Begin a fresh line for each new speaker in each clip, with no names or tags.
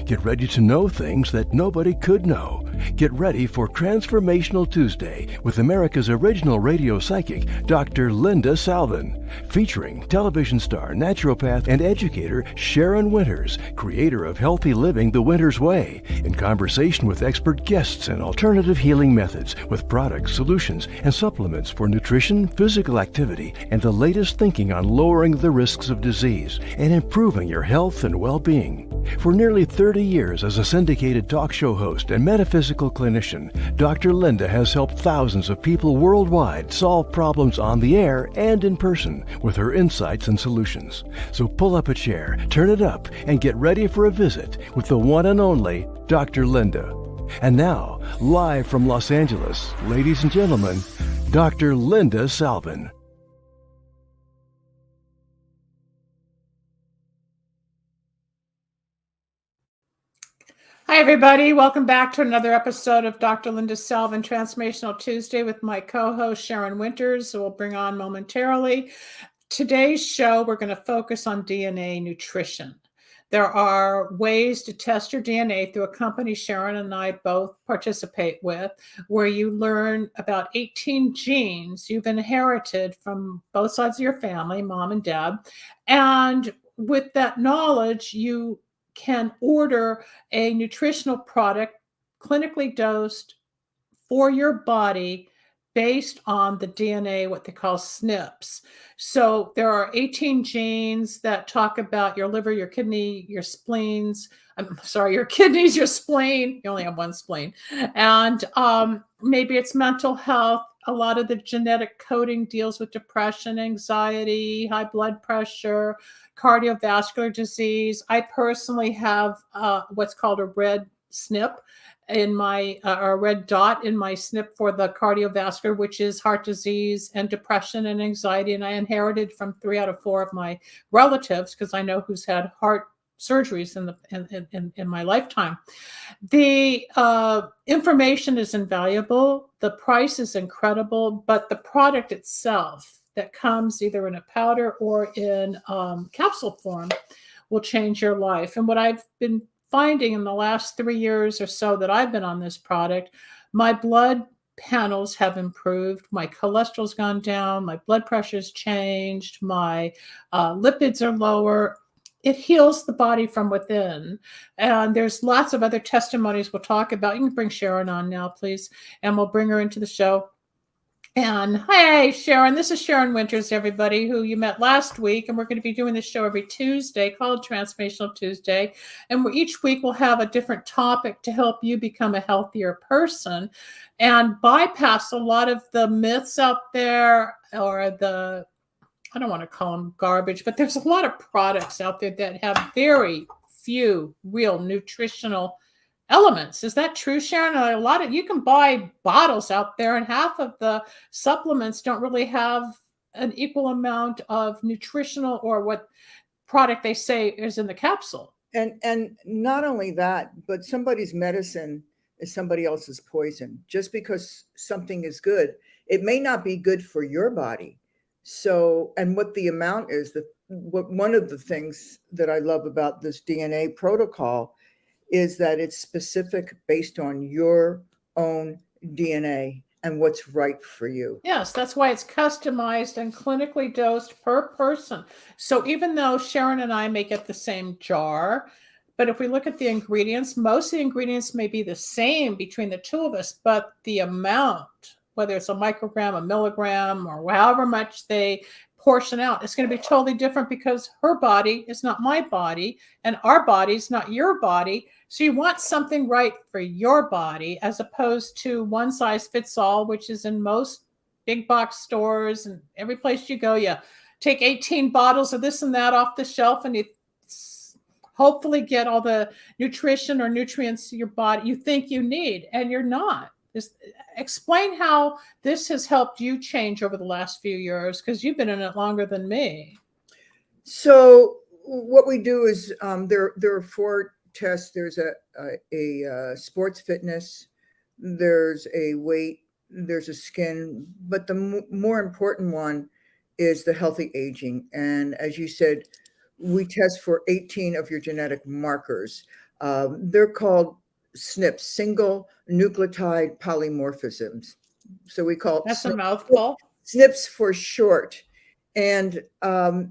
Get ready to know things that nobody could know. Get ready for Transformational Tuesday with America's original radio psychic, Dr. Linda Salvin, featuring television star, naturopath, and educator Sharon Winters, creator of Healthy Living the Winter's Way, in conversation with expert guests and alternative healing methods with products, solutions, and supplements for nutrition, physical activity, and the latest thinking on lowering the risks of disease and improving your health and well-being. For nearly 30 years as a syndicated talk show host and metaphysical clinician, Dr. Linda has helped thousands of people worldwide solve problems on the air and in person with her insights and solutions. So pull up a chair, turn it up, and get ready for a visit with the one and only Dr. Linda. And now, live from Los Angeles, ladies and gentlemen, Dr. Linda Salvin.
Hi, everybody. Welcome back to another episode of Dr. Linda Salvin Transformational Tuesday with my co-host, Sharon Winters, who we'll bring on momentarily. Today's show, we're going to focus on DNA nutrition. There are ways to test your DNA through a company Sharon and I both participate with, where you learn about 18 genes you've inherited from both sides of your family, mom and dad. And with that knowledge, you can order a nutritional product clinically dosed for your body based on the DNA, what they call SNPs. So there are 18 genes that talk about your liver, your kidney, your spleens. Your kidneys, your spleen. You only have one spleen. And maybe it's mental health. A lot of the genetic coding deals with depression, anxiety, high blood pressure, cardiovascular disease. I personally have what's called a red SNP in my a red dot in my SNP for the cardiovascular, which is heart disease and depression and anxiety. And I inherited from 3 out of 4 of my relatives because I know who's had heart surgeries in my lifetime. The information is invaluable. The price is incredible, but the product itself that comes either in a powder or in capsule form will change your life. And what I've been finding in the last 3 years or so that I've been on this product, my blood panels have improved. My cholesterol's gone down. My blood pressure's changed. My lipids are lower. It heals the body from within. And there's lots of other testimonies we'll talk about. You can bring Sharon on now, please, and we'll bring her into the show. And hey, Sharon, this is Sharon Winters, everybody, who you met last week. And we're going to be doing this show every Tuesday called Transformational Tuesday. And each week we'll have a different topic to help you become a healthier person and bypass a lot of the myths out there, or the, I don't want to call them garbage, but there's a lot of products out there that have very few real nutritional elements. Is that true, Sharon? A lot of, you can buy bottles out there and half of the supplements don't really have an equal amount of nutritional or what product they say is in the capsule.
And not only that, but somebody's medicine is somebody else's poison. Just because something is good, it may not be good for your body. So, and what the amount is, one of the things that I love about this DNA protocol is that it's specific based on your own DNA and what's right for you.
Yes, that's why it's customized and clinically dosed per person. So even though Sharon and I may get the same jar, but if we look at the ingredients, most of the ingredients may be the same between the two of us, but the amount, whether it's a microgram, a milligram, or however much they portion out, it's going to be totally different because her body is not my body and our body is not your body. So you want something right for your body as opposed to one size fits all, which is in most big box stores and every place you go. You take 18 bottles of this and that off the shelf and you hopefully get all the nutrition or nutrients your body you think you need, and you're not. Explain how this has helped you change over the last few years, because you've been in it longer than me.
So what we do is there are 4 tests. There's a sports fitness, there's a weight, there's a skin, but the more important one is the healthy aging. And as you said, we test for 18 of your genetic markers. They're called SNPs, single nucleotide polymorphisms. So we call
That's a
SNPs,
mouthful.
SNPs for short. And your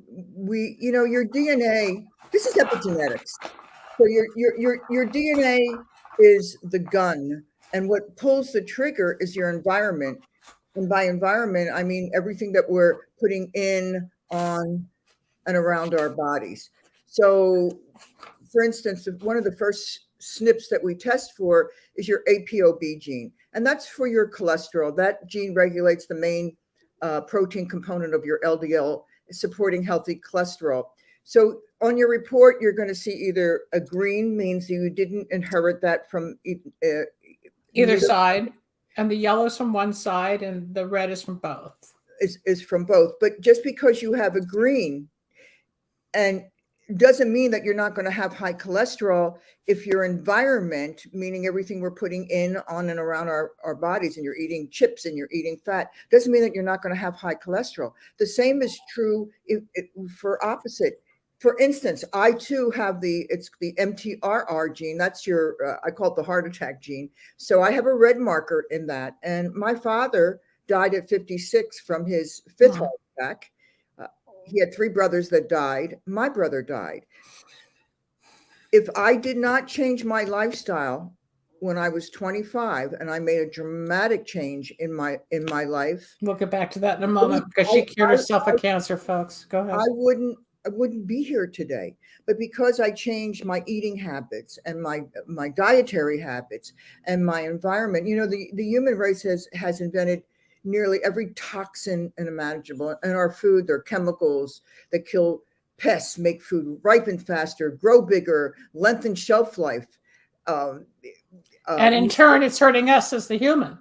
DNA, this is epigenetics. So your DNA is the gun, and what pulls the trigger is your environment. And by environment, I mean everything that we're putting in, on, and around our bodies. So, for instance, one of the first SNPs that we test for is your APOB gene, and that's for your cholesterol. That gene regulates the main protein component of your LDL, supporting healthy cholesterol. So on your report, you're going to see either a green means you didn't inherit that from
either side, and the yellow's from one side and the red is from both.
Is from both. But just because you have a green and doesn't mean that you're not going to have high cholesterol if your environment, meaning everything we're putting in, on, and around our bodies, and you're eating chips and you're eating fat, doesn't mean that you're not going to have high cholesterol. The same is true for opposite. For instance, I too have it's the MTRR gene. That's your, I call it the heart attack gene. So I have a red marker in that. And my father died at 56 from his fifth heart attack. He had 3 brothers that died. My brother died. If I did not change my lifestyle when I was 25, and I made a dramatic change in my life.
We'll get back to that in a moment, because she cured herself of cancer, folks. Go ahead.
I wouldn't be here today. But because I changed my eating habits and my dietary habits and my environment, the human race has invented nearly every toxin imaginable in our food. There are chemicals that kill pests, make food ripen faster, grow bigger, lengthen shelf life.
And in turn, it's hurting us as the human.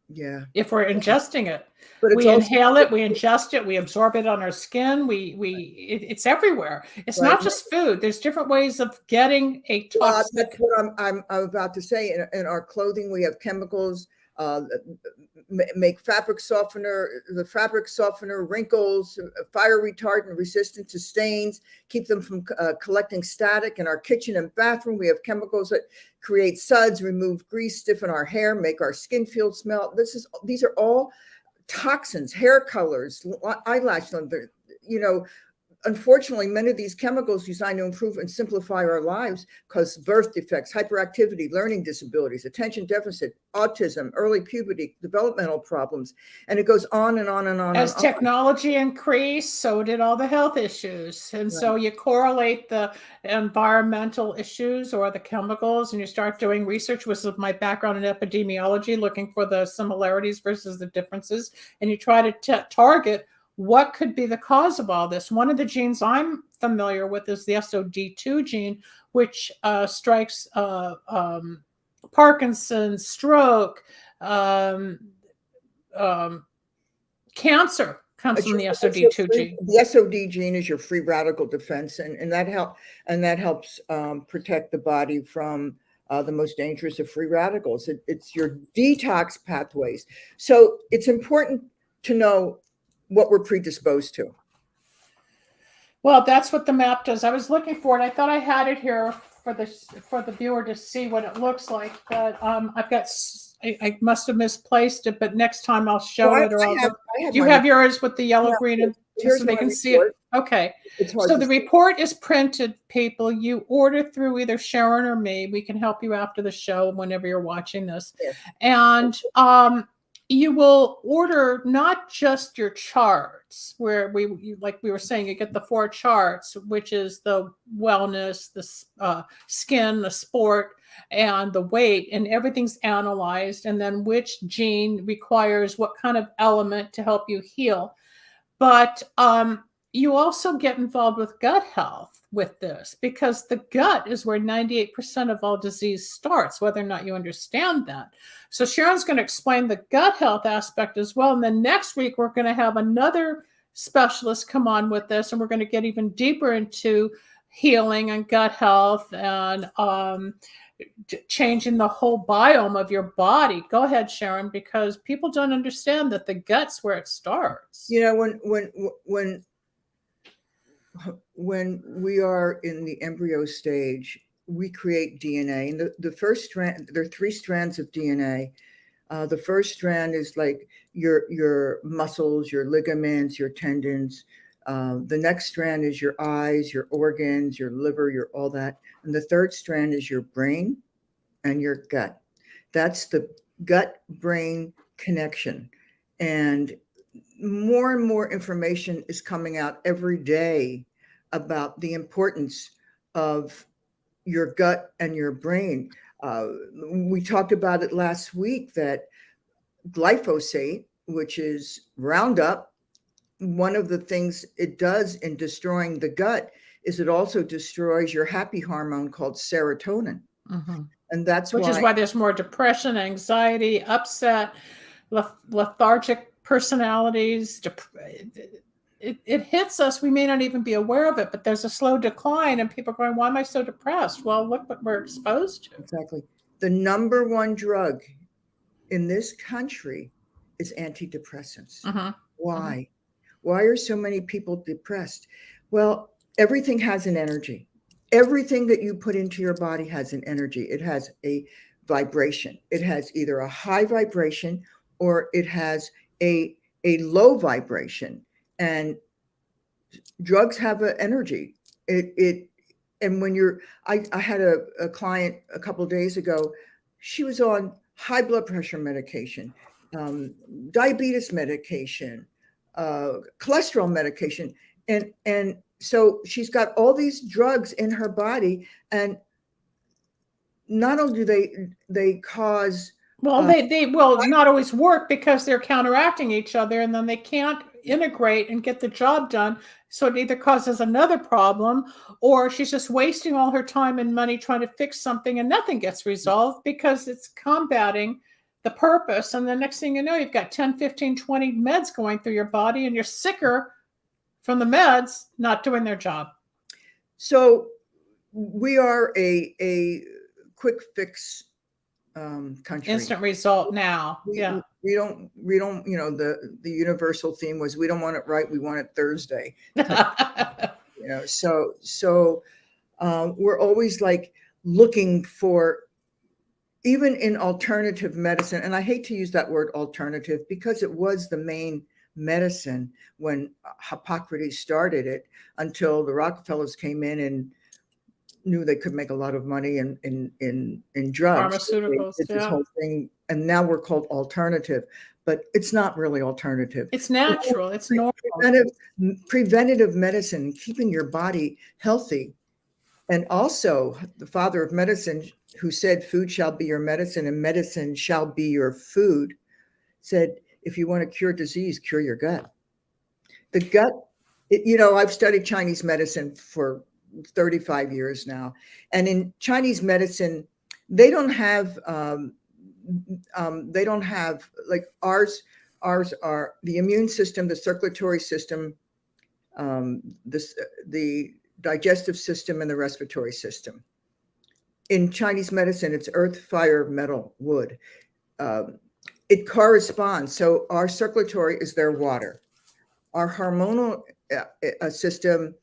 Yeah.
If we're ingesting it.
But
we inhale it, we ingest it, we absorb it on our skin. It's everywhere. It's not just food. There's different ways of getting a toxic.
That's what I'm about to say. In our clothing, we have chemicals, make fabric softener, wrinkles, fire retardant, resistant to stains, keep them from collecting static. In our kitchen and bathroom, we have chemicals that create suds, remove grease, stiffen our hair, make our skin smell. These are all toxins, hair colors, eyelash, unfortunately, many of these chemicals designed to improve and simplify our lives cause birth defects, hyperactivity, learning disabilities, attention deficit, autism, early puberty, developmental problems, and it goes on and on and on.
As technology increased, so did all the health issues. And so you correlate the environmental issues or the chemicals, and you start doing research, which is my background in epidemiology, looking for the similarities versus the differences, and you try to target what could be the cause of all this. One of the genes I'm familiar with is the SOD2 gene, which strikes Parkinson's, stroke, cancer comes from the SOD2 gene.
The SOD gene is your free radical defense, and that helps protect the body from the most dangerous of free radicals. It's your detox pathways. So it's important to know what we're predisposed to.
Well, that's what the map does. I was looking for it. I thought I had it here for the viewer to see what it looks like, but I must have misplaced it. But next time I'll show it. You have yours with the yellow, green, and so they can see it. Okay. So the report is printed, people. You order through either Sharon or me. We can help you after the show whenever you're watching this, and you will order not just your charts, where like we were saying, you get the 4 charts, which is the wellness, the skin, the sport, and the weight, and everything's analyzed, and then which gene requires what kind of element to help you heal. But you also get involved with gut health with this, because the gut is where 98% of all disease starts, whether or not you understand that. So Sharon's going to explain the gut health aspect as well. And then next week, we're going to have another specialist come on with this, and we're going to get even deeper into healing and gut health and changing the whole biome of your body. Go ahead, Sharon, because people don't understand that the gut's where it starts.
When we are in the embryo stage, we create DNA. And the first strand, there are 3 strands of DNA. The first strand is like your muscles, your ligaments, your tendons. The next strand is your eyes, your organs, your liver, your all that. And the third strand is your brain and your gut. That's the gut-brain connection. And more information is coming out every day about the importance of your gut and your brain. We talked about it last week that glyphosate, which is Roundup, one of the things it does in destroying the gut is it also destroys your happy hormone called serotonin.
Mm-hmm.
And that's
which is why there's more depression, anxiety, upset, lethargic personalities. It hits us. We may not even be aware of it, but there's a slow decline and people are going, why am I so depressed? Well, look what we're exposed to.
Exactly. The number one drug in this country is antidepressants.
Mm-hmm.
Why?
Mm-hmm.
Why are so many people depressed? Well, everything has an energy. Everything that you put into your body has an energy. It has a vibration. It has either a high vibration or it has a low vibration. And drugs have an energy. And when I had a client a couple of days ago. She was on high blood pressure medication, diabetes medication, cholesterol medication, and so she's got all these drugs in her body, and not only do they cause
they will not always work because they're counteracting each other, and then they can't integrate and get the job done. So it either causes another problem, or she's just wasting all her time and money trying to fix something and nothing gets resolved because it's combating the purpose. And the next thing you know, you've got 10, 15, 20 meds going through your body and you're sicker from the meds not doing their job.
So we are a quick fix country.
Instant result now.
We don't, the universal theme was, we don't want it right, we want it Thursday. So we're always like looking for, even in alternative medicine, and I hate to use that word alternative because it was the main medicine when Hippocrates started it, until the Rockefellers came in and knew they could make a lot of money in drugs.
Pharmaceuticals,
it's this whole thing, and now we're called alternative, but it's not really alternative.
It's natural. It's normal.
Preventative medicine, keeping your body healthy. And also the father of medicine, who said food shall be your medicine and medicine shall be your food, said, if you want to cure disease, cure your gut. The gut, I've studied Chinese medicine for 35 years now. And in Chinese medicine, they don't have like ours are the immune system, the circulatory system, the digestive system, and the respiratory system. In Chinese medicine, it's earth, fire, metal, wood. It corresponds. So our circulatory is their water. Our hormonal system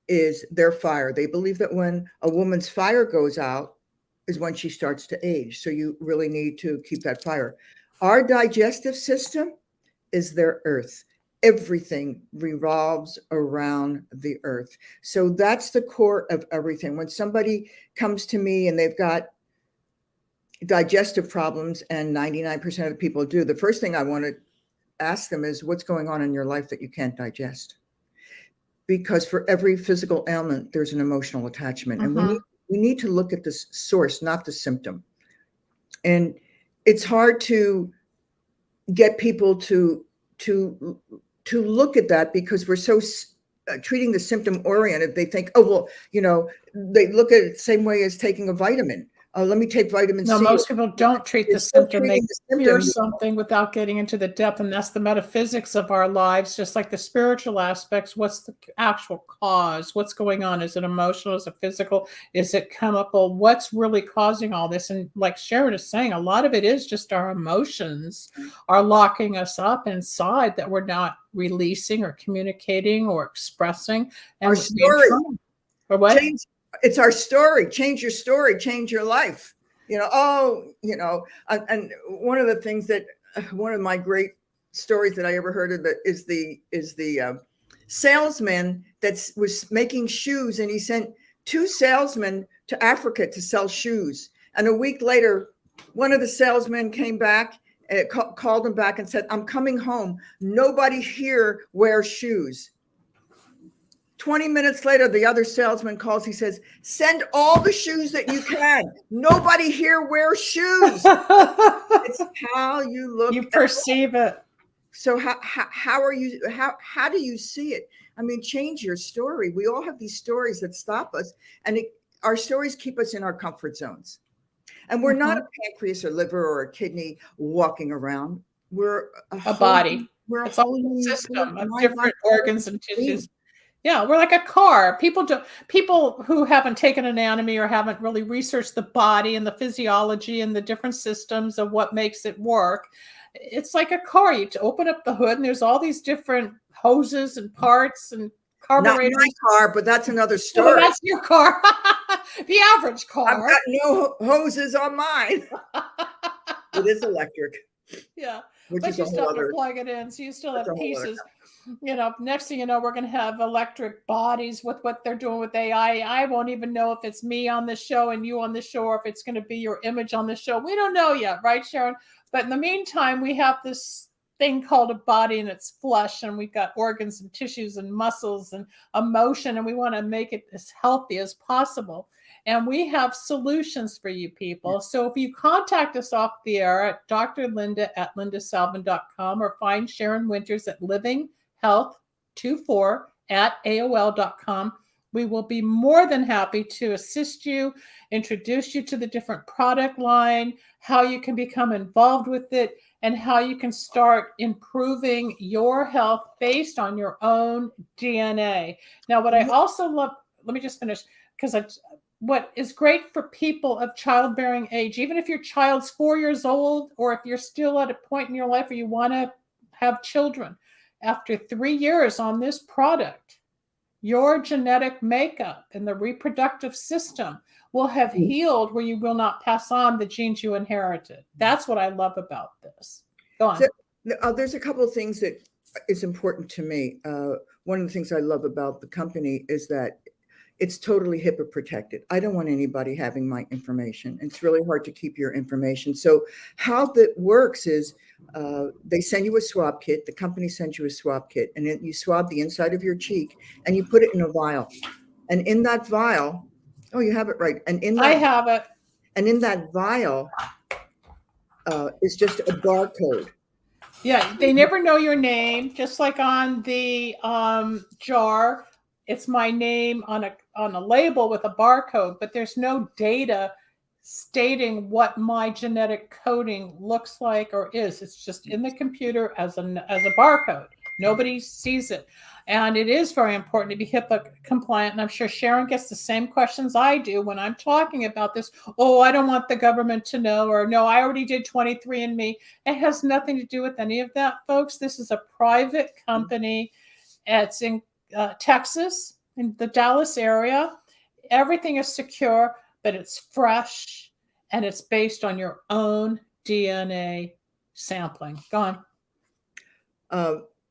is their fire. They believe that when a woman's fire goes out is when she starts to age. So you really need to keep that fire. Our digestive system is their earth. Everything revolves around the earth. So that's the core of everything. When somebody comes to me and they've got digestive problems, and 99% of the people do, the first thing I want to ask them is, what's going on in your life that you can't digest? Because for every physical ailment, there's an emotional attachment.
Mm-hmm.
And we need to look at the source, not the symptom. And it's hard to get people to look at that because we're so treating the symptom oriented. They think, oh, well, they look at it the same way as taking a vitamin. Let me take vitamin C.
No, most people don't treat the symptom. They fear something without getting into the depth, and that's the metaphysics of our lives, just like the spiritual aspects. What's the actual cause? What's going on? Is it emotional? Is it physical? Is it chemical? What's really causing all this? And like Sharon is saying, a lot of it is just our emotions are locking us up inside that we're not releasing or communicating or expressing. And
our story.
Or what?
it's our story. Change your story, change your life. And one of the things that one of my great stories that I ever heard of is the salesman that was making shoes, and he sent 2 salesmen to Africa to sell shoes. And a week later, one of the salesmen came back, called him back and said, "I'm coming home. Nobody here wears shoes." 20 minutes later, the other salesman calls. He says, "Send all the shoes that you can. Nobody here wears shoes." It's how you look.
You perceive it.
So how do you see it? I mean, change your story. We all have these stories that stop us, and our stories keep us in our comfort zones. And we're not a pancreas or liver or a kidney walking around. We're
a body.
We're
it's a whole system of different organs and tissues. Yeah, we're like a car. People who haven't taken anatomy or haven't really researched the body and the physiology and the different systems of what makes it work. It's like a car. You open up the hood and there's all these different hoses and parts and carburetors.
Not my car, but that's another story.
Well, that's your car. The average car.
I've got no hoses on mine. It is electric.
Yeah. But you still have to plug it in. So you still have pieces. Next thing you know, we're going to have electric bodies with what they're doing with AI. I won't even know if it's me on the show and you on the show, or if it's going to be your image on the show. We don't know yet, right, Sharon? But in the meantime, we have this thing called a body, and it's flesh, and we've got organs and tissues and muscles and emotion, and we want to make it as healthy as possible. And we have solutions for you people. So if you contact us off the air at drlinda@lindasalvin.com, or find Sharon Winters at livinghealth24@aol.com, we will be more than happy to assist you, introduce you to the different product line, how you can become involved with it, and how you can start improving your health based on your own DNA. Now, what I also love, let me just finish, because what is great for people of childbearing age, even if your child's 4 years old, or if you're still at a point in your life where you want to have children, after 3 years on this product, your genetic makeup and the reproductive system will have healed, where you will not pass on the genes you inherited. That's what I love about this. Go on.
So, there's a couple of things that is important to me. One of the things I love about the company is that it's totally HIPAA protected. I don't want anybody having my information. It's really hard to keep your information. So how that works is they send you a swab kit. The company sends you a swab kit, and then you swab the inside of your cheek, and you put it in a vial. And in that vial, oh, you have it right. And
I have it.
And in that vial is just a barcode.
Yeah, they never know your name. Just like on the jar, it's my name on a label with a barcode, but there's no data stating what my genetic coding looks like or is. It's just in the computer as a barcode. Nobody sees it. And it is very important to be HIPAA compliant. And I'm sure Sharon gets the same questions I do when I'm talking about this. Oh, I don't want the government to know, or no, I already did 23andMe. It has nothing to do with any of that, folks. This is a private company. It's in Texas, in the Dallas area. Everything is secure, but it's fresh, and it's based on your own DNA sampling. Go on.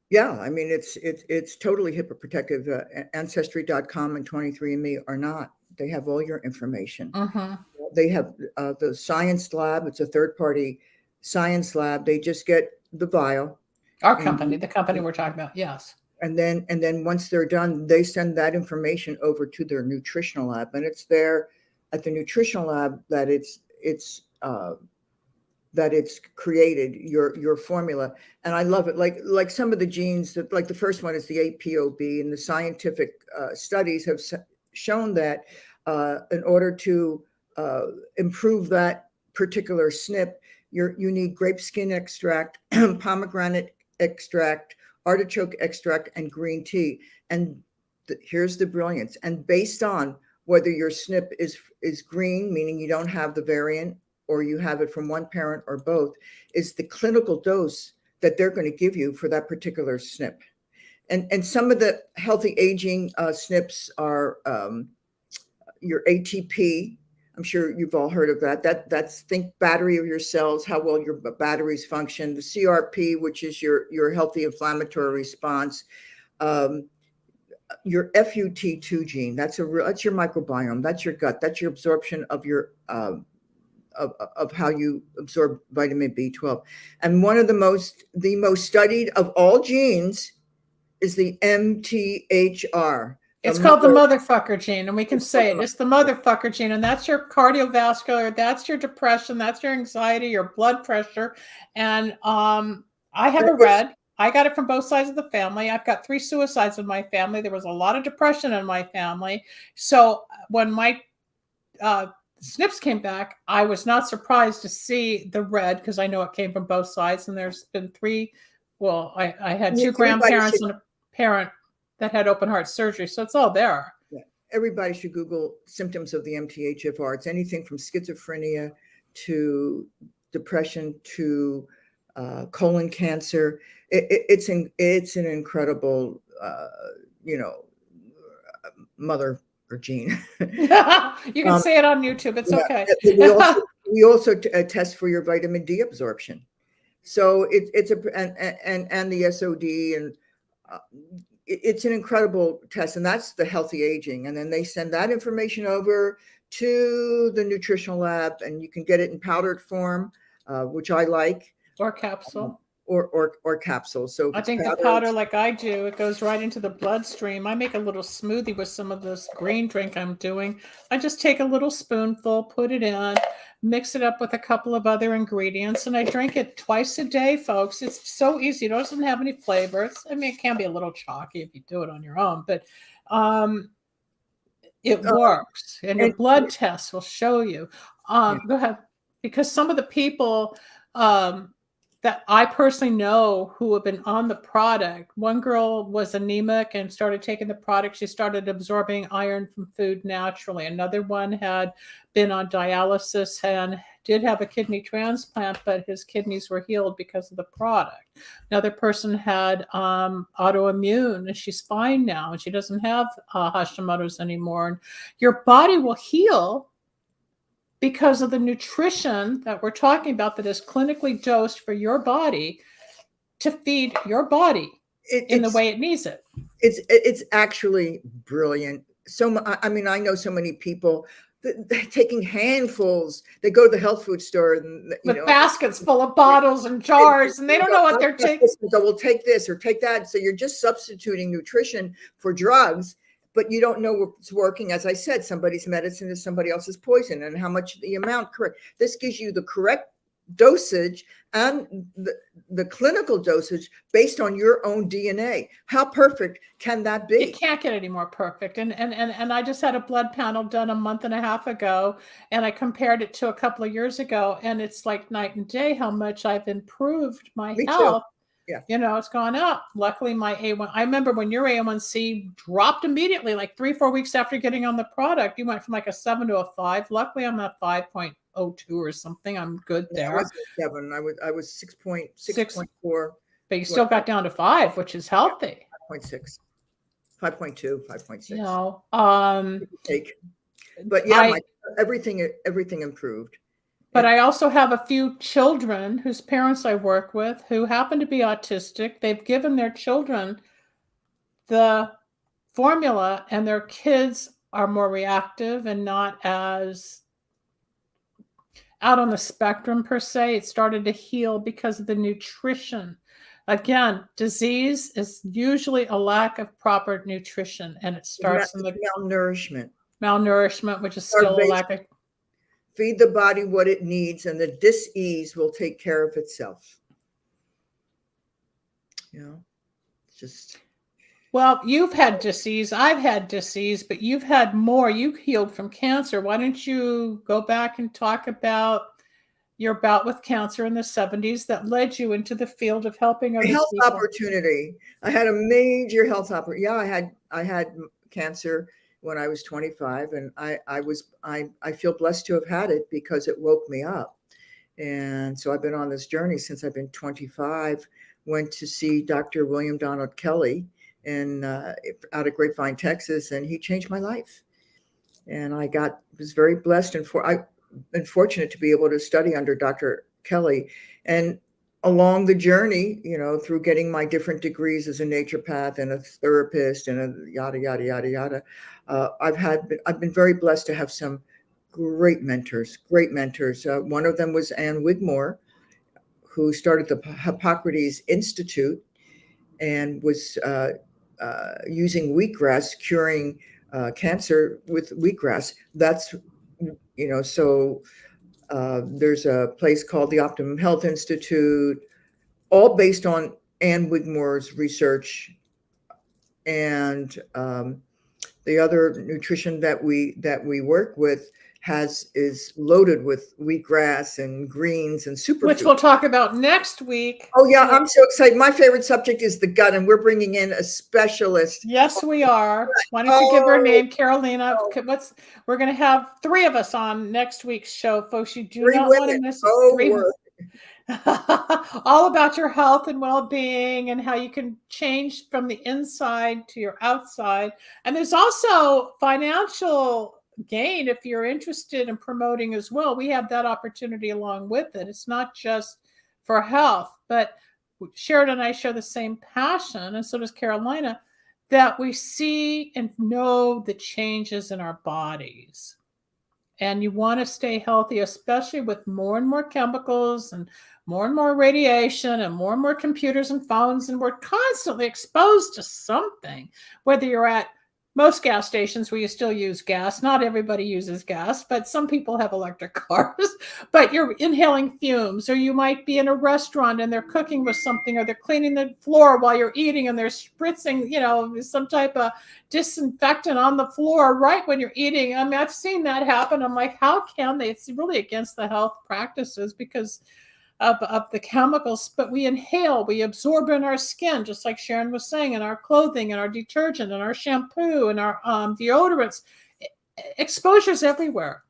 Yeah, I mean, it's totally HIPAA protective. Ancestry.com and 23andMe are not. They have all your information.
Mm-hmm.
They have the science lab. It's a third-party science lab. They just get the vial.
Our company, the company we're talking about, yes.
And then once they're done, they send that information over to their nutritional lab, and it's there at the nutritional lab that it's created your formula. And I love it. Like some of the genes that, like the first one is the APOB, and the scientific studies have shown that in order to improve that particular SNP, you need grape skin extract, pomegranate extract, artichoke extract, and green tea. And here's the brilliance. And based on whether your SNP is green, meaning you don't have the variant, or you have it from one parent or both, is the clinical dose that they're going to give you for that particular SNP. And some of the healthy aging SNPs are, your ATP. I'm sure you've all heard of that. That's think battery of your cells, how well your batteries function. The CRP, which is your healthy inflammatory response. Your FUT2 gene. That's your microbiome. That's your gut. That's your absorption of your of how you absorb vitamin B12. And one of the most studied of all genes is the MTHR.
It's called the motherfucker gene, and we can say it. It's the motherfucker gene, and that's your cardiovascular, that's your depression, that's your anxiety, your blood pressure. And I have a red. I got it from both sides of the family. I've got 3 suicides in my family. There was a lot of depression in my family. So when my SNPs came back, I was not surprised to see the red because I know it came from both sides. And there's been 3. Well, I had 2 grandparents and a parent that had open heart surgery. So it's all there.
Yeah. Everybody should Google symptoms of the MTHFR. It's anything from schizophrenia to depression to colon cancer. It's an incredible, mother or gene.
You can say it on YouTube. It's okay.
we also test for your vitamin D absorption. So it's and the SOD, and it's an incredible test, and that's the healthy aging. And then they send that information over to the nutritional lab, and you can get it in powdered form, which I like,
or capsule.
Or capsule. So
I think the powder, like I do, it goes right into the bloodstream. I make a little smoothie with some of this green drink I'm doing. I just take a little spoonful, put it in, mix it up with a couple of other ingredients, and I drink it twice a day, folks. It's so easy. It doesn't have any flavors. I mean, it can be a little chalky if you do it on your own, but it works. And your blood tests will show you. Go ahead. Because some of the people that I personally know who have been on the product. One girl was anemic and started taking the product. She started absorbing iron from food naturally. Another one had been on dialysis and did have a kidney transplant, but his kidneys were healed because of the product. Another person had autoimmune, and she's fine now, and she doesn't have Hashimoto's anymore. And your body will heal because of the nutrition that we're talking about that is clinically dosed for your body to feed your body in the way it needs it.
It's actually brilliant. So, I mean, I know so many people taking handfuls. They go to the health food store and
with baskets full of bottles and jars, and they don't know what they're taking.
So we'll take this or take that. So you're just substituting nutrition for drugs. But you don't know what's working. As I said, somebody's medicine is somebody else's poison, and how much the amount correct. This gives you the correct dosage and the clinical dosage based on your own DNA. How perfect can that be?
It can't get any more perfect. And I just had a blood panel done a month and a half ago, and I compared it to a couple of years ago, and it's like night and day how much I've improved my health.
Yeah.
It's gone up. Luckily, my A1, I remember when your A1C dropped immediately, like 3-4 weeks after getting on the product, you went from like a 7 to a 5. Luckily, I'm at 5.02 or something. I'm good there.
I wasn't 7. I was 6.4.
But you still got down to 5, which is healthy.
5.6, 5.2, 5.6. But everything improved.
But I also have a few children whose parents I work with who happen to be autistic. They've given their children the formula, and their kids are more reactive and not as out on the spectrum per se. It started to heal because of the nutrition. Again, disease is usually a lack of proper nutrition, and it starts in the malnourishment, which is still a lack of.
Feed the body what it needs, and the dis-ease will take care of itself. Just.
Well, you've had disease. I've had disease, but you've had more. You healed from cancer. Why don't you go back and talk about your bout with cancer in the 70s that led you into the field of helping other
health
people?
Opportunity. I had a major health opportunity. Yeah, I had cancer when I was 25, and I feel blessed to have had it because it woke me up. And so I've been on this journey since I've been 25. Went to see Dr. William Donald Kelly out of Grapevine, Texas, and he changed my life. And was very blessed I've been fortunate to be able to study under Dr. Kelly. And along the journey, through getting my different degrees as a naturopath and a therapist and a yada, yada, yada, yada, I've been very blessed to have some great mentors. One of them was Ann Wigmore, who started the Hippocrates Institute and was using wheatgrass, curing cancer with wheatgrass. That's, so there's a place called the Optimum Health Institute, all based on Ann Wigmore's research. And the other nutrition that we work with is loaded with wheatgrass and greens and superfoods,
which we'll talk about next week.
Oh yeah, I'm so excited. My favorite subject is the gut, and we're bringing in a specialist.
Yes, we are. Why don't you give her name, Carolina? We're going to have 3 of us on next week's show, folks. You do not want to miss it. 3 all about your health and well-being and how you can change from the inside to your outside. And there's also financial gain if you're interested in promoting as well. We have that opportunity along with it. It's not just for health, but Sharon and I share the same passion, and so does Carolina, that we see and know the changes in our bodies. And you want to stay healthy, especially with more and more chemicals and more radiation and more computers and phones. And we're constantly exposed to something, whether you're at most gas stations where you still use gas. Not everybody uses gas, but some people have electric cars. But you're inhaling fumes, or you might be in a restaurant and they're cooking with something, or they're cleaning the floor while you're eating and they're spritzing, some type of disinfectant on the floor right when you're eating. I mean, I've seen that happen. I'm like, how can they? It's really against the health practices because of the chemicals, but we inhale, we absorb in our skin, just like Sharon was saying, in our clothing and our detergent and our shampoo and our deodorants. Exposure's everywhere.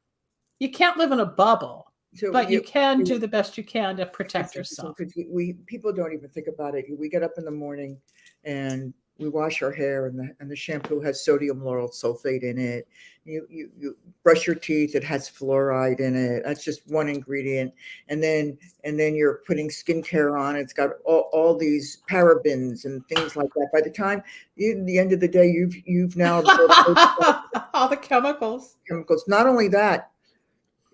You can't live in a bubble, but you can do the best you can to protect yourself.
People don't even think about it. We get up in the morning and we wash our hair, and the shampoo has sodium lauryl sulfate in it. You brush your teeth, it has fluoride in it. That's just one ingredient. And then you're putting skincare on. It's got all these parabens and things like that. By the time the end of the day, you've now
all the chemicals.
Not only that,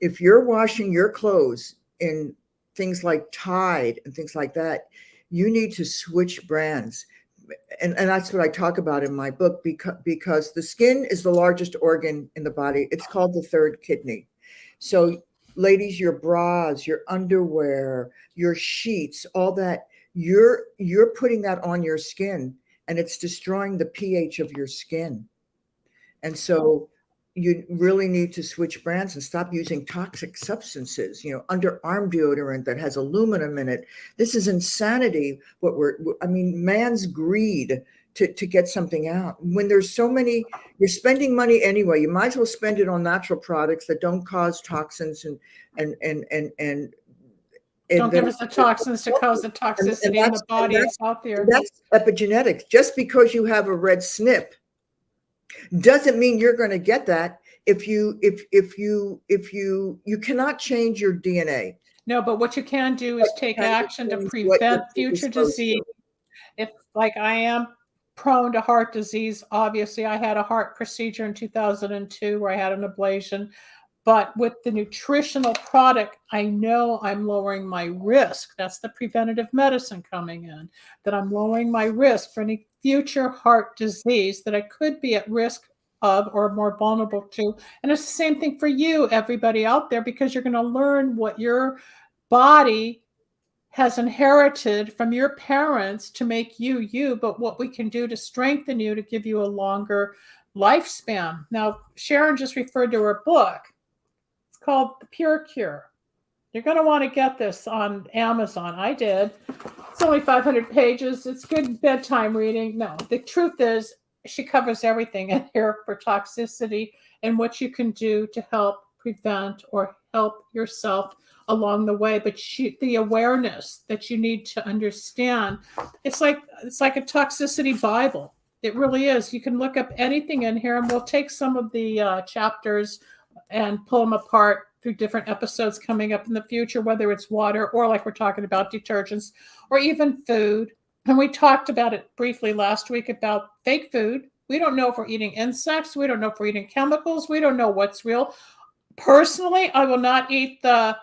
if you're washing your clothes in things like Tide and things like that, you need to switch brands. And that's what I talk about in my book, because the skin is the largest organ in the body. It's called the third kidney. So ladies, your bras, your underwear, your sheets, all that, you're putting that on your skin, and it's destroying the pH of your skin. And so you really need to switch brands and stop using toxic substances, underarm deodorant that has aluminum in it. This is insanity. Man's greed to get something out. When there's so many, you're spending money anyway, you might as well spend it on natural products that don't cause toxins and
don't give us the toxins to cause the toxicity in the body. It's healthier.
That's epigenetics. Just because you have a red snip doesn't mean you're going to get that. If you cannot change your DNA.
No, but what you can do is take action to prevent future disease. If, like, I am prone to heart disease, obviously I had a heart procedure in 2002 where I had an ablation. But with the nutritional product, I know I'm lowering my risk. That's the preventative medicine coming in, that I'm lowering my risk for any future heart disease that I could be at risk of or more vulnerable to. And it's the same thing for you, everybody out there, because you're going to learn what your body has inherited from your parents to make you you, but what we can do to strengthen you to give you a longer lifespan. Now, Sharon just referred to her book. Called The Pure Cure. You're going to want to get this on Amazon. I did. It's only 500 pages. It's good bedtime reading. No, the truth is she covers everything in here for toxicity and what you can do to help prevent or help yourself along the way. But the awareness that you need to understand, it's like a toxicity Bible. It really is. You can look up anything in here, and we'll take some of the chapters and pull them apart through different episodes coming up in the future, whether it's water or like we're talking about detergents or even food. And we talked about it briefly last week about fake food. We don't know if we're eating insects. We don't know if we're eating chemicals. We don't know what's real. Personally, I will not eat the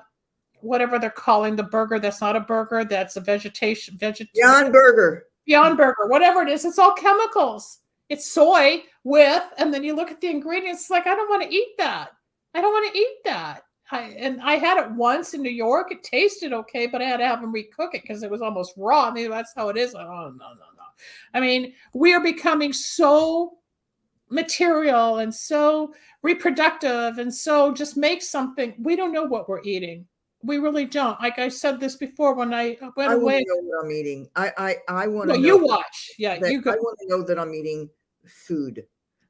whatever they're calling the burger. That's not a burger. That's a
Beyond Burger.
Beyond Burger, whatever it is. It's all chemicals. It's soy with, and then you look at the ingredients. It's like, I don't want to eat that. I don't want to eat that. I had it once in New York. It tasted okay, but I had to have them recook it because it was almost raw. I mean, that's how it is. Oh, no. I mean, we are becoming so material and so reproductive and so just make something. We don't know what we're eating. We really don't. Like I said this before when I went away.
I want to know what I'm eating. I want to
Well,
know.
you watch. Yeah,
that
you go.
I want to know that I'm eating food.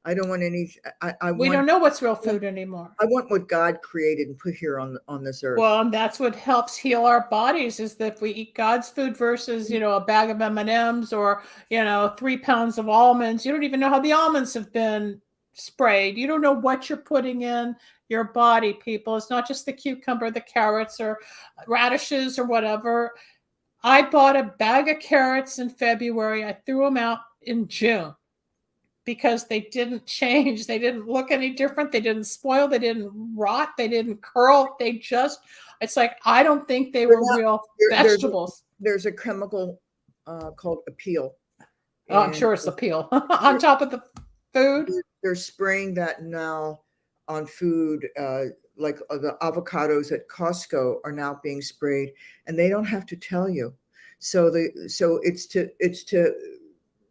I don't want any.
We don't know what's real food anymore.
I want what God created and put here on this earth.
Well, and that's what helps heal our bodies is that if we eat God's food versus, a bag of M&Ms or, 3 pounds of almonds, you don't even know how the almonds have been sprayed. You don't know what you're putting in your body, people. It's not just the cucumber, the carrots or radishes or whatever. I bought a bag of carrots in February. I threw them out in June because they didn't change. They didn't look any different. They didn't spoil. They didn't rot. They didn't curl. It's like, I don't think they were real vegetables.
There's a chemical called appeal.
Oh, I'm sure it's appeal on top of the food.
They're spraying that now on food. Like the avocados at Costco are now being sprayed, and they don't have to tell you. So it's to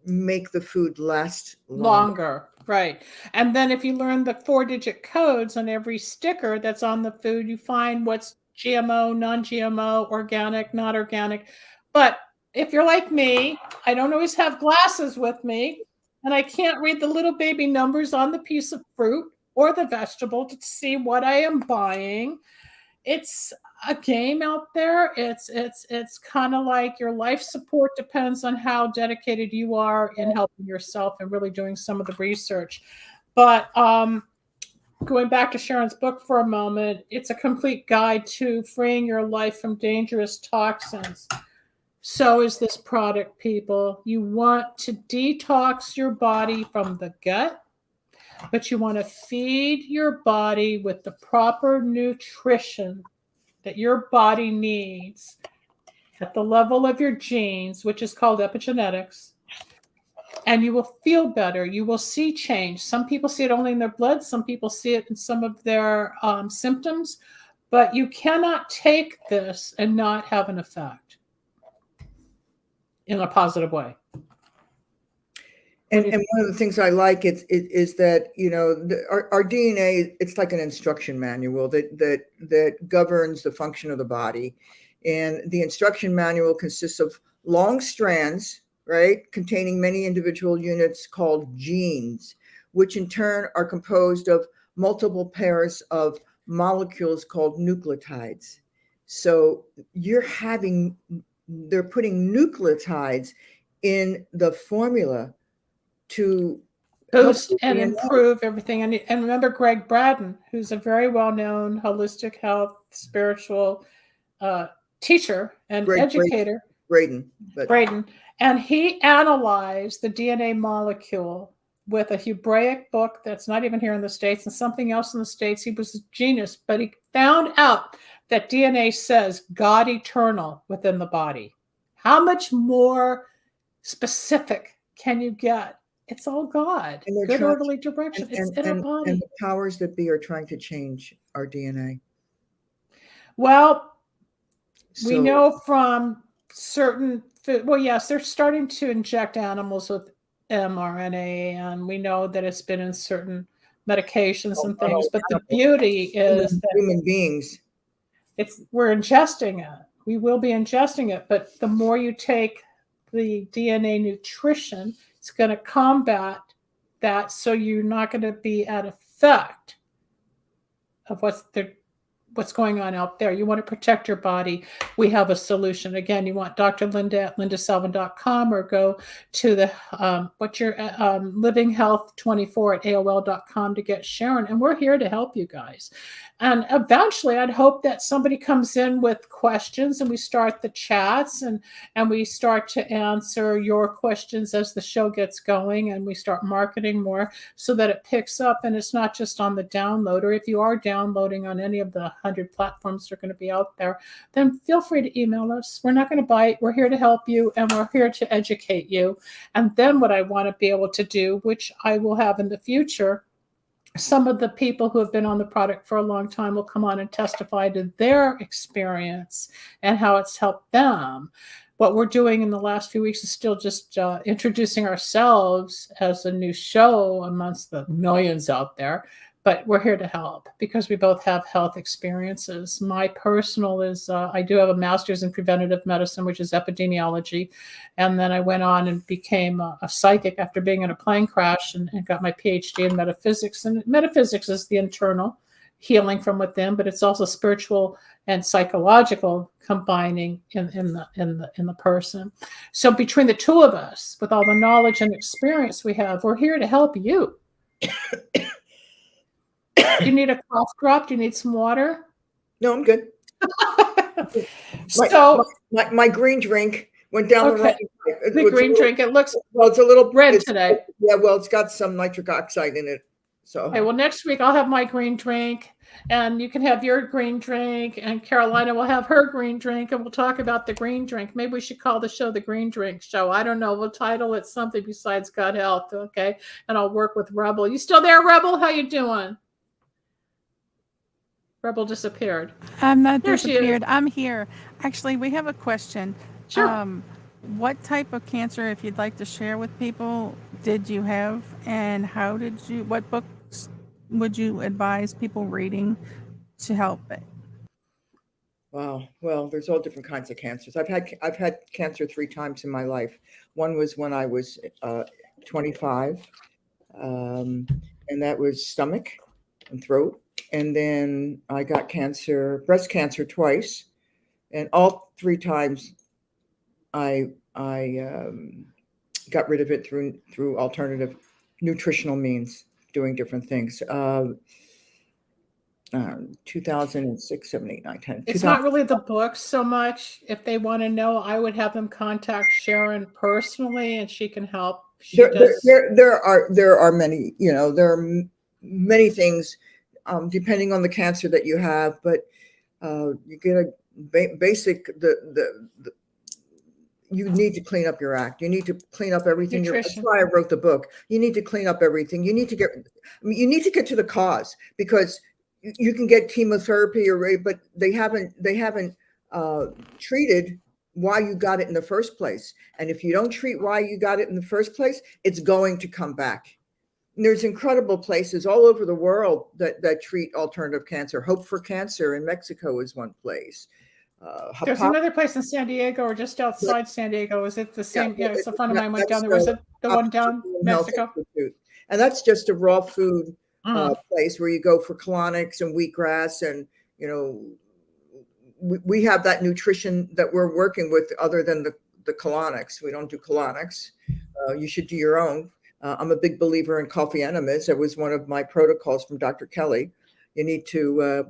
make the food last longer.
Right. And then if you learn the 4-digit codes on every sticker that's on the food, you find what's GMO, non-GMO, organic, not organic. But if you're like me, I don't always have glasses with me, and I can't read the little baby numbers on the piece of fruit or the vegetable to see what I am buying. It's a game out there. It's kind of like your life support depends on how dedicated you are in helping yourself and really doing some of the research. But going back to Sharon's book for a moment, it's a complete guide to freeing your life from dangerous toxins. So is this product, people. You want to detox your body from the gut, but you want to feed your body with the proper nutrition that your body needs at the level of your genes, which is called epigenetics, and you will feel better. You will see change. Some people see it only in their blood. Some people see it in some of their symptoms, but you cannot take this and not have an effect in a positive way.
And one of the things I like is that our DNA, it's like an instruction manual that governs the function of the body, and the instruction manual consists of long strands, right, containing many individual units called genes, which in turn are composed of multiple pairs of molecules called nucleotides. So they're putting nucleotides in the formula to
boost and improve everything. And remember Greg Braden, who's a very well-known holistic health, spiritual teacher and educator.
Braden.
And he analyzed the DNA molecule with a Hebraic book that's not even here in the States and something else in the States. He was a genius, but he found out that DNA says God eternal within the body. How much more specific can you get? It's all God. Good orderly direction. It's in our body.
And the powers that be are trying to change our DNA.
Well, we know from certain food, well, yes, they're starting to inject animals with mRNA, and we know that it's been in certain medications and things, but the beauty is that
human beings,
we're ingesting it. We will be ingesting it, but the more you take the DNA nutrition, it's going to combat that, so you're not going to be at effect of what what's going on out there. You want to protect your body. We have a solution. Again, you want Dr. Linda at lindasalvin.com, or go to the livinghealth24 at AOL.com to get Sharon. And we're here to help you guys. And eventually, I'd hope that somebody comes in with questions and we start the chats, and we start to answer your questions as the show gets going, and we start marketing more so that it picks up and it's not just on the download. Or if you are downloading on any of the 100 platforms that are going to be out there, then feel free to email us. We're not going to bite. We're here to help you, and we're here to educate you. And then what I want to be able to do, which I will have in the future, some of the people who have been on the product for a long time will come on and testify to their experience and how it's helped them. What we're doing in the last few weeks is still just introducing ourselves as a new show amongst the millions out there. But we're here to help because we both have health experiences. My personal is, I do have a master's in preventative medicine, which is epidemiology. And then I went on and became a psychic after being in a plane crash, and got my PhD in metaphysics. And metaphysics is the internal healing from within, but it's also spiritual and psychological combining in the person. So between the two of us, with all the knowledge and experience we have, we're here to help you. Do you need a cough drop? Do you need some water?
No, I'm good. My green drink went down the wrong pipe.
The green drink, it looks
it's a little
red today.
Yeah, well, it's got some nitric oxide in it. So
okay, well, next week I'll have my green drink, and you can have your green drink, and Carolina will have her green drink, and we'll talk about the green drink. Maybe we should call the show the Green Drink Show. I don't know. We'll title it something besides God Health, okay? And I'll work with Rebel. You still there, Rebel? How you doing? Rebel disappeared.
I'm not disappeared. I'm here. Actually, we have a question.
Sure.
What type of cancer, if you'd like to share with people, did you have, and what books would you advise people reading to help it?
Wow. Well, there's all different kinds of cancers. I've had cancer 3 times in my life. One was when I was 25, and that was stomach and throat. And then I got breast cancer twice, and all 3 times I got rid of it through alternative nutritional means, doing different things. 2006, 7, 8, 9, 10.
It's not really the books so much. If they want to know, I would have them contact Sharon personally, and she can help.
There are many, there are many things. Depending on the cancer that you have, but you get a basic, you need to clean up your act. You need to clean up everything. That's why I wrote the book. You need to clean up everything. You need to get to the cause, because you can get chemotherapy but they haven't treated why you got it in the first place. And if you don't treat why you got it in the first place, it's going to come back. And there's incredible places all over the world that treat alternative cancer. Hope for Cancer in Mexico is one place.
There's another place in San Diego, or just outside San Diego. Is it the same? Yeah, it's a friend of mine went down there. Was it the one down Mexico?
And that's just a raw food place where you go for colonics and wheatgrass, and we have that nutrition that we're working with other than the colonics. We don't do colonics. You should do your own. I'm a big believer in coffee enemas. It was one of my protocols from Dr. Kelly. You need to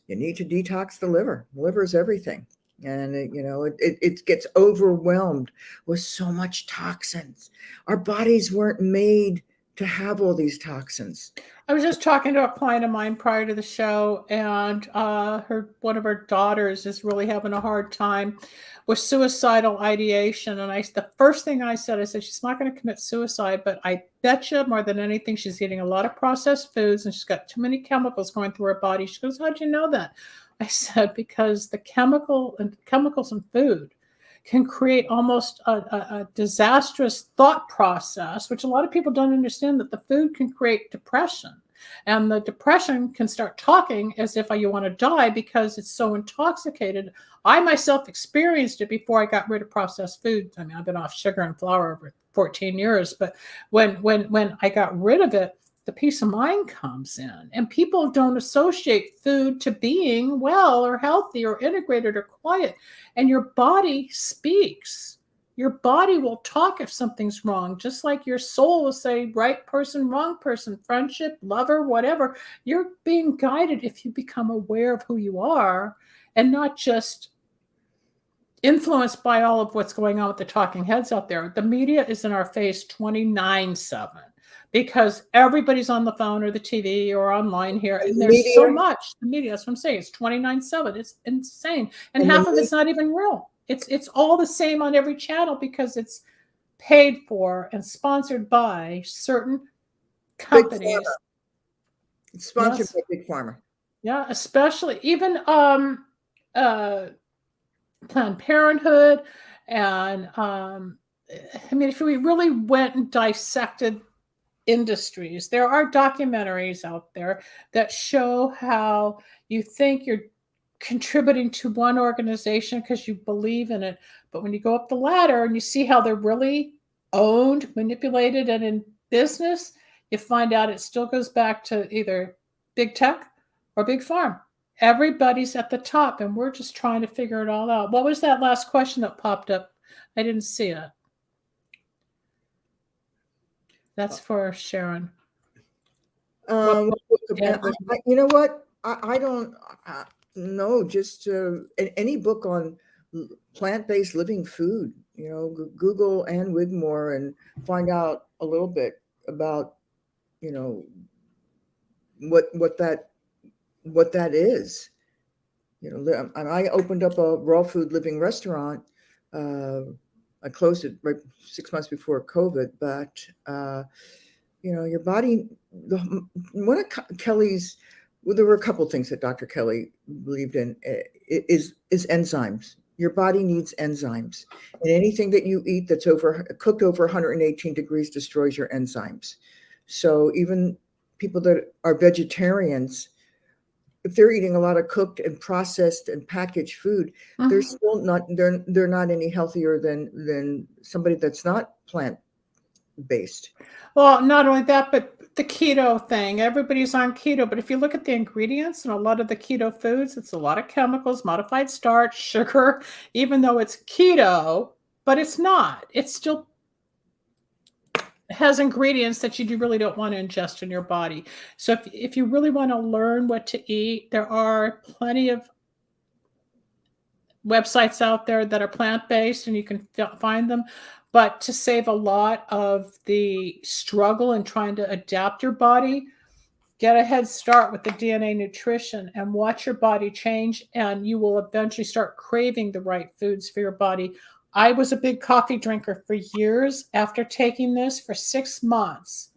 detox the liver. The liver is everything. And it gets overwhelmed with so much toxins. Our bodies weren't made to have all these toxins.
I was just talking to a client of mine prior to the show, and one of her daughters is really having a hard time with suicidal ideation. And the first thing I said, she's not going to commit suicide, but I bet you more than anything, she's eating a lot of processed foods, and she's got too many chemicals going through her body. She goes, "How'd you know that?" I said, because the chemicals in food can create almost a disastrous thought process, which a lot of people don't understand, that the food can create depression. And the depression can start talking as if you want to die because it's so intoxicated. I myself experienced it before I got rid of processed food. I mean, I've been off sugar and flour over 14 years, but when I got rid of it, the peace of mind comes in. And people don't associate food to being well or healthy or integrated or quiet. And your body speaks. Your body will talk if something's wrong, just like your soul will say right person, wrong person, friendship, lover, whatever. You're being guided if you become aware of who you are and not just influenced by all of what's going on with the talking heads out there. The media is in our face 24/7 because everybody's on the phone or the TV or online here. And there's so much. The media, that's what I'm saying. It's 24/7. It's insane. And half of it's not even real. It's all the same on every channel because it's paid for and sponsored by certain companies.
It's sponsored by Big Pharma.
Yeah, especially even Planned Parenthood. And I mean, if we really went and dissected industries, there are documentaries out there that show how you think you're contributing to one organization because you believe in it. But when you go up the ladder and you see how they're really owned, manipulated, and in business, you find out it still goes back to either big tech or big farm. Everybody's at the top, and we're just trying to figure it all out. What was that last question that popped up? I didn't see it. That's for Sharon.
You know what? I don't know. Just any book on plant-based living food. You know, Google Ann Wigmore and find out a little bit about, you know, what that is. You know, I opened up a raw food living restaurant. I closed it right 6 months before COVID, but you know, your body. One of Kelly's, well, there were a couple of things that Dr. Kelly believed in. Is enzymes. Your body needs enzymes, and anything that you eat that's cooked over 118 degrees destroys your enzymes. So even people that are vegetarians, if they're eating a lot of cooked and processed and packaged food, they're still not they're not any healthier than somebody that's not plant-based.
Well, not only that, but the keto thing. Everybody's on keto, but if you look at the ingredients in a lot of the keto foods, it's a lot of chemicals, modified starch, sugar, even though it's keto, but it's not. It's still has ingredients that you really don't want to ingest in your body. So if you really want to learn what to eat, there are plenty of websites out there that are plant-based and you can find them. But to save a lot of the struggle in trying to adapt your body, get a head start with the DNA nutrition and watch your body change, and you will eventually start craving the right foods for your body. I was a big coffee drinker for years. After taking this for 6 months,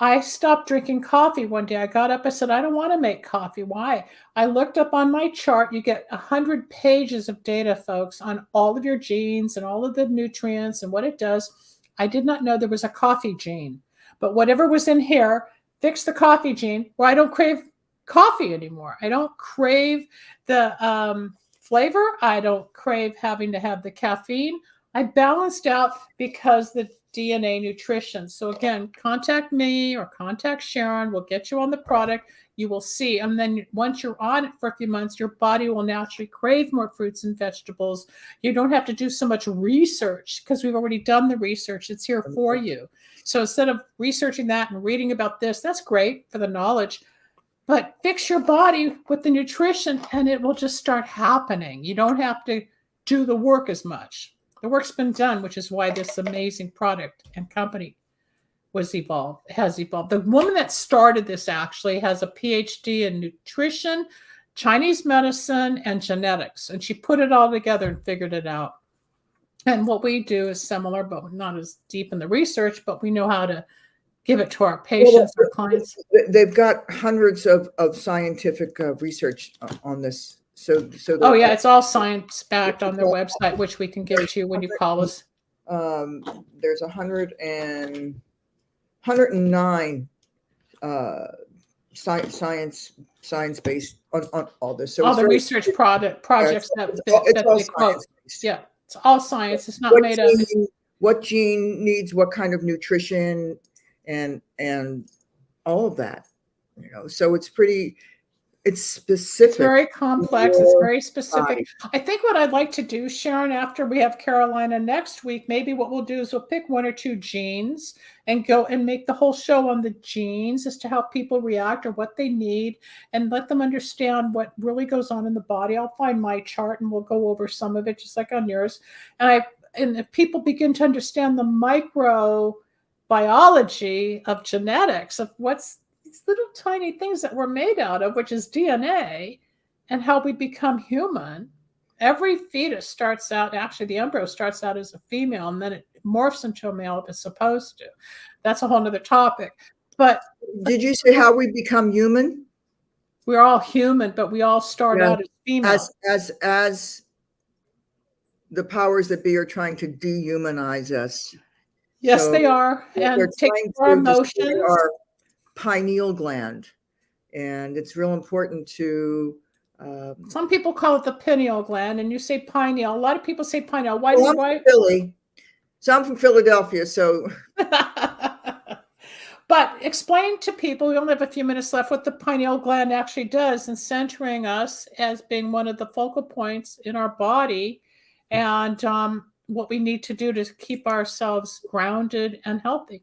I stopped drinking coffee one day. I got up, I said, I don't want to make coffee. Why? I looked up on my chart. You get 100 pages of data, folks, on all of your genes and all of the nutrients and what it does. I did not know there was a coffee gene, but whatever was in here fixed the coffee gene where I don't crave coffee anymore. I don't crave the flavor. I don't crave having to have the caffeine. I balanced out because the DNA nutrition. So again, contact me or contact Sharon. We'll get you on the product. You will see. And then once you're on it for a few months, your body will naturally crave more fruits and vegetables. You don't have to do so much research because we've already done the research. It's here for you. So instead of researching that and reading about this, that's great for the knowledge. But fix your body with the nutrition and it will just start happening. You don't have to do the work as much. The work's been done, which is why this amazing product and company has evolved. The woman that started this actually has a PhD in nutrition, Chinese medicine, and genetics. And she put it all together and figured it out. And what we do is similar, but not as deep in the research, but we know how to give it to our patients, our clients.
They've got hundreds of scientific research on this. So
oh yeah, it's all science backed on their website, which we can give to you when you call us.
There's 109 science based on all this. So
all the research projects that they quote. Yeah, it's all science. It's not made up.
What gene needs what kind of nutrition, and all of that, so it's
It's
specific
very
to
complex. It's
your
very specific.
body.
I think what I'd like to do, Sharon, after we have Carolina next week, maybe what we'll do is we'll pick one or two genes and go and make the whole show on the genes as to how people react or what they need and let them understand what really goes on in the body. I'll find my chart and we'll go over some of it just like on yours. And if people begin to understand the microbiology of genetics, of what's these little tiny things that we're made out of, which is DNA, and how we become human. Every fetus starts out, actually, the embryo starts out as a female and then it morphs into a male if it's supposed to. That's a whole nother topic. But
Did you say how we become human?
we're all human, but we all start out as female.
As the powers that be are trying to dehumanize us.
Yes,
So
they are.
they're
And take
trying
our
to destroy
emotions.
our pineal gland, and it's real important to.
Some people call it the pineal gland, and you say pineal. A lot of people say pineal. Why?
Well, I'm from Philly, so I'm from Philadelphia. So,
but explain to people, we only have a few minutes left, what the pineal gland actually does in centering us as being one of the focal points in our body, and what we need to do to keep ourselves grounded and healthy.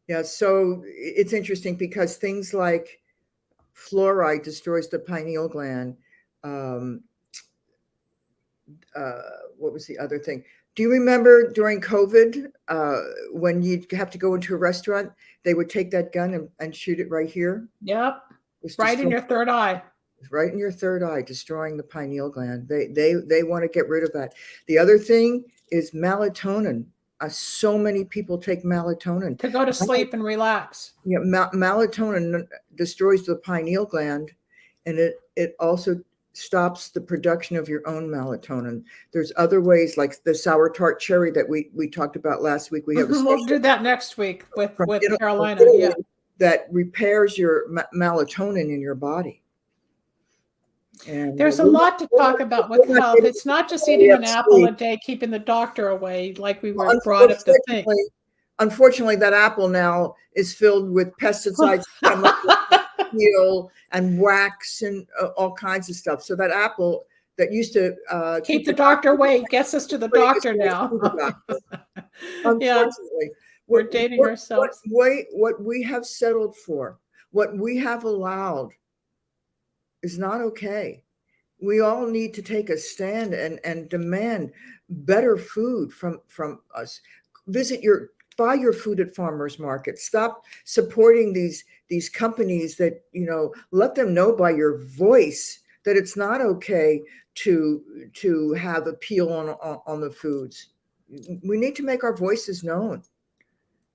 yeah, so it's interesting because things like fluoride destroys the pineal gland. What was the other thing? Do you remember during COVID when you'd have to go into a restaurant, they would take that gun and shoot it right here?
Yep. Right in your third eye.
Right in your third eye, destroying the pineal gland. They want to get rid of that. The other thing is melatonin. So many people take melatonin
to go to sleep and relax.
Yeah, melatonin destroys the pineal gland, and it also stops the production of your own melatonin. There's other ways, like the sour tart cherry that we talked about last week. We have
we'll do that next week with Carolina.
Italy,
yeah,
that repairs your melatonin in your body. And
there's a lot to talk about with health. It's not just eating an apple a day, keeping the doctor away, like we were brought up to think.
Unfortunately, that apple now is filled with pesticides, chemicals, and wax and all kinds of stuff. So that apple that used to
keep the doctor away gets us to the doctor now.
Unfortunately,
we're dating ourselves.
What we have settled for, what we have allowed, is not okay. We all need to take a stand and demand better food from us. Buy your food at farmers markets. Stop supporting these companies that, let them know by your voice that it's not okay to have appeal on the foods. We need to make our voices known.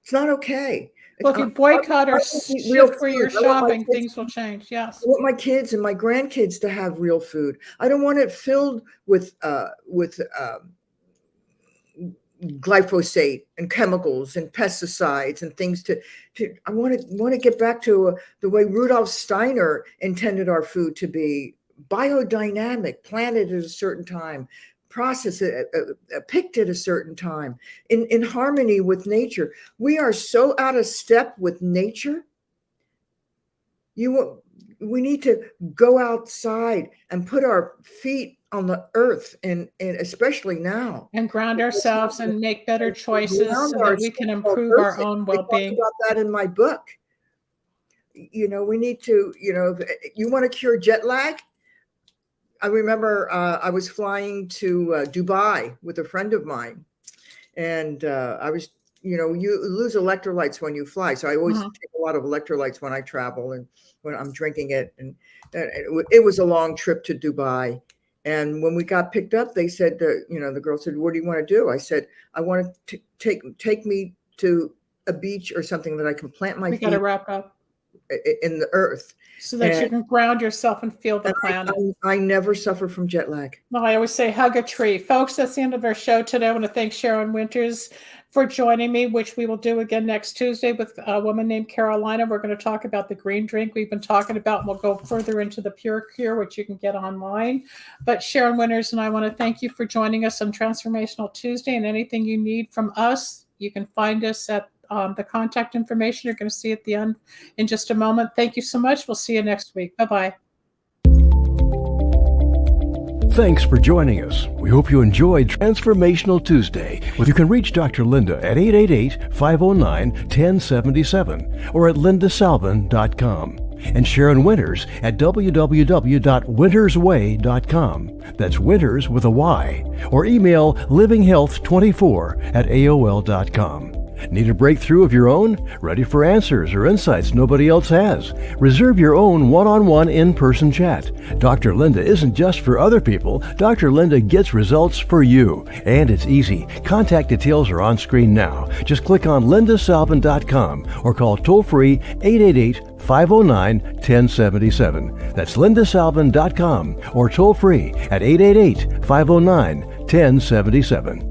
It's not okay.
Well, if you boycott or shift where you're shopping, things will change. Yes.
I want my kids and my grandkids to have real food. I don't want it filled with glyphosate and chemicals and pesticides and things I want to get back to the way Rudolf Steiner intended our food to be: biodynamic, planted at a certain time, processed picked at a certain time, in harmony with nature. We are so out of step with nature. We need to go outside and put our feet on the earth, and especially now,
and ground ourselves and make better choices so that we can improve our own well-being.
I talk about that in my book. We need to, you want to cure jet lag? I remember I was flying to Dubai with a friend of mine, and I was, you lose electrolytes when you fly. So I always take a lot of electrolytes when I travel and when I'm drinking it. And it was a long trip to Dubai. And when we got picked up, they said, the girl said, "What do you want to do?" I said, "I want to take me to a beach or something that I can plant my feet."
We got to wrap up.
In the earth,
so that you can ground yourself and feel the planet.
I never suffer from jet lag.
No, I always say hug a tree. Folks, that's the end of our show today. I want to thank Sharon Winters for joining me, which we will do again next Tuesday with a woman named Carolina. We're going to talk about the green drink we've been talking about, and we'll go further into the Pure Cure, which you can get online. But Sharon Winters and I want to thank you for joining us on Transformational Tuesday, and anything you need from us, you can find us at the contact information you're going to see at the end in just a moment. Thank you so much. We'll see you next week. Bye-bye.
Thanks for joining us. We hope you enjoyed Transformational Tuesday. You can reach Dr. Linda at 888-509-1077 or at lindasalvin.com. And Sharon Winters at www.wintersway.com. That's Winters with a Y. Or email livinghealth24@aol.com. Need a breakthrough of your own? Ready for answers or insights nobody else has? Reserve your own one-on-one in-person chat. Dr. Linda isn't just for other people. Dr. Linda gets results for you. And it's easy. Contact details are on screen now. Just click on lindasalvin.com or call toll-free 888-509-1077. That's lindasalvin.com or toll-free at 888-509-1077.